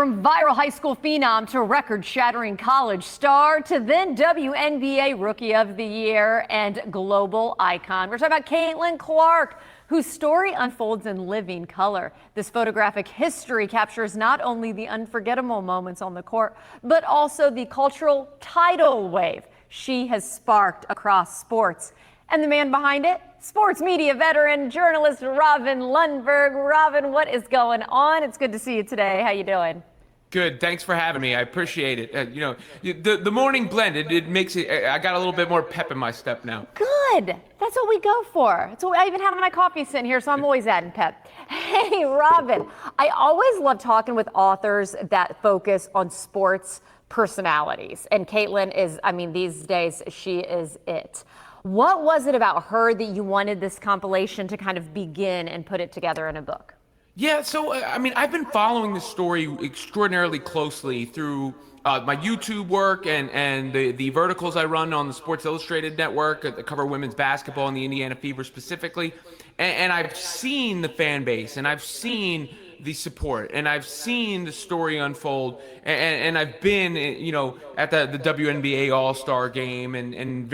From viral high school phenom to record-shattering college star to then WNBA Rookie of the Year and global icon. We're talking about Caitlin Clark, whose story unfolds in living color. This photographic history captures not only the unforgettable moments on the court, but also the cultural tidal wave she has sparked across sports. And the man behind it, sports media veteran, journalist Robin Lundberg. Robin, what is going on? It's good to see you today. How you doing? Good. Thanks for having me. I appreciate it. The morning blend, it makes it. I got a little bit more pep in my step now. Good. That's what we go for. That's what I even have my coffee sitting here, so I'm always adding pep. Hey, Robin, I always love talking with authors that focus on sports personalities. And Caitlin is, these days, she is it. What was it about her that you wanted this compilation to kind of begin and put it together in a book? Yeah, so I've been following this story extraordinarily closely through my YouTube work and the verticals I run on the Sports Illustrated network that cover women's basketball and the Indiana Fever specifically. And I've seen the fan base, and I've seen the support, and I've seen the story unfold, and I've been, at the WNBA All-Star game and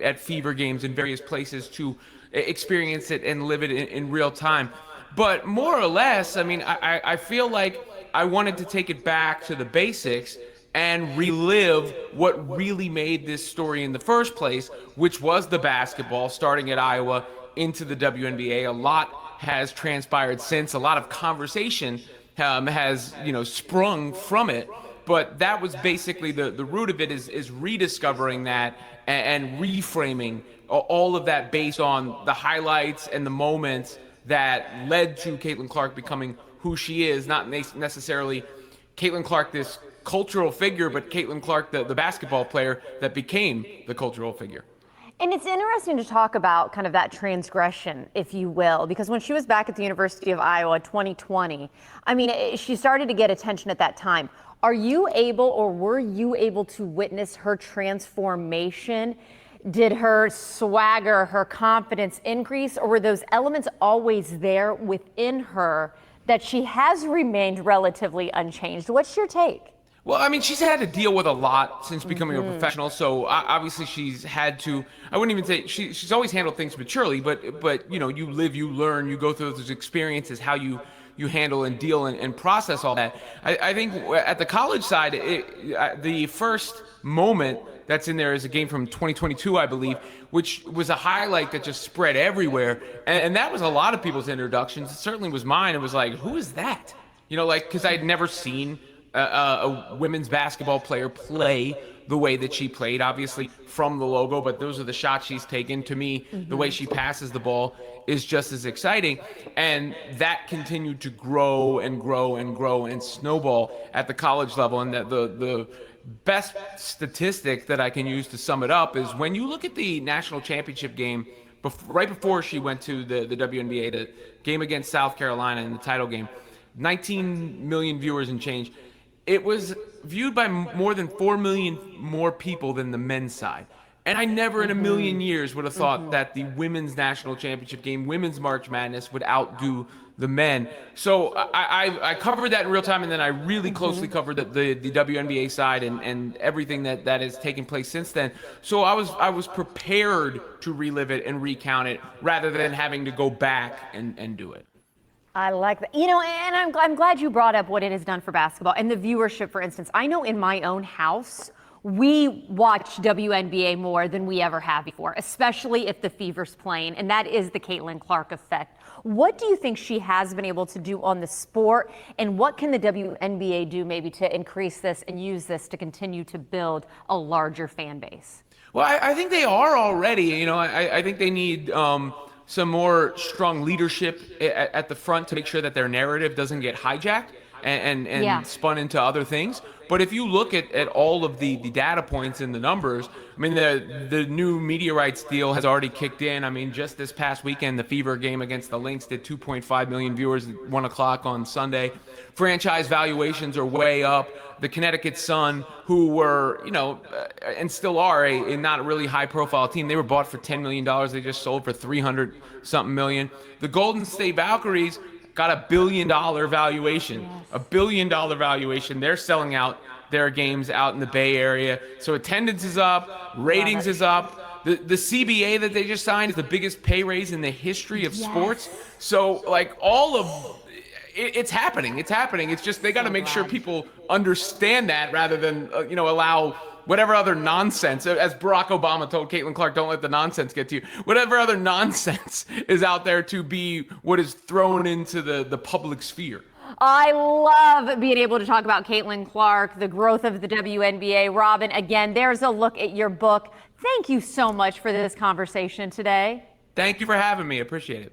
at Fever games in various places to experience it and live it in real time. But more or less, I feel like I wanted to take it back to the basics and relive what really made this story in the first place, which was the basketball, starting at Iowa into the WNBA. A lot has transpired since. A lot of conversation has, sprung from it. But that was basically the root of it is rediscovering that and reframing all of that based on the highlights and the moments that led to Caitlin Clark becoming who she is, not necessarily Caitlin Clark, this cultural figure, but Caitlin Clark, the basketball player that became the cultural figure. And it's interesting to talk about kind of that transgression, if you will, because when she was back at the University of Iowa 2020, she started to get attention at that time. Are you able, or were you able to witness her transformation? Did her swagger, her confidence increase, or were those elements always there within her that she has remained relatively unchanged? What's your take? Well, she's had to deal with a lot since becoming a professional. So obviously she's had to, I wouldn't even say, she's always handled things maturely, but you live, you learn, you go through those experiences, how you handle and deal and process all that. I think at the college side, the first moment that's in there is a game from 2022, I believe, which was a highlight that just spread everywhere. And that was a lot of people's introductions. It certainly was mine. It was like, who is that? Because I'd never seen a women's basketball player play the way that she played, obviously from the logo, but those are the shots she's taken. To me, the way she passes the ball is just as exciting. And that continued to grow and grow and grow and snowball at the college level. And the best statistic that I can use to sum it up is when you look at the national championship game, right before she went to the WNBA, the game against South Carolina in the title game, 19 million viewers and change. It was viewed by more than 4 million more people than the men's side. And I never in a million years would have thought that the women's national championship game, women's March Madness, would outdo the men. So I covered that in real time, and then I really closely covered the WNBA side and everything that has taken place since then. So I was prepared to relive it and recount it rather than having to go back and do it. I like that. And I'm glad you brought up what it has done for basketball and the viewership, for instance. I know in my own house, we watch WNBA more than we ever have before, especially if the Fever's playing, and that is the Caitlin Clark effect. What do you think she has been able to do on the sport, and what can the WNBA do maybe to increase this and use this to continue to build a larger fan base? Well, I think they are already. I think they need some more strong leadership at the front to make sure that their narrative doesn't get hijacked and spun into other things. But if you look at all of the data points and the numbers, the new media rights deal has already kicked in. Just this past weekend, the Fever game against the Lynx did 2.5 million viewers at 1 o'clock on Sunday. Franchise valuations are way up. The Connecticut Sun, who were, and still are a not really high-profile team, they were bought for $10 million. They just sold for 300-something million. The Golden State Valkyries got $1 billion valuation. $1 billion valuation. They're selling out their games out in the Bay Area. So attendance is up, ratings is up. The CBA that they just signed is the biggest pay raise in the history of sports. So like all of it's happening. It's happening. It's just they got to make sure people understand that rather than allow whatever other nonsense, as Barack Obama told Caitlin Clark, don't let the nonsense get to you. Whatever other nonsense is out there to be what is thrown into the public sphere. I love being able to talk about Caitlin Clark, the growth of the WNBA. Robin, again, there's a look at your book. Thank you so much for this conversation today. Thank you for having me. Appreciate it.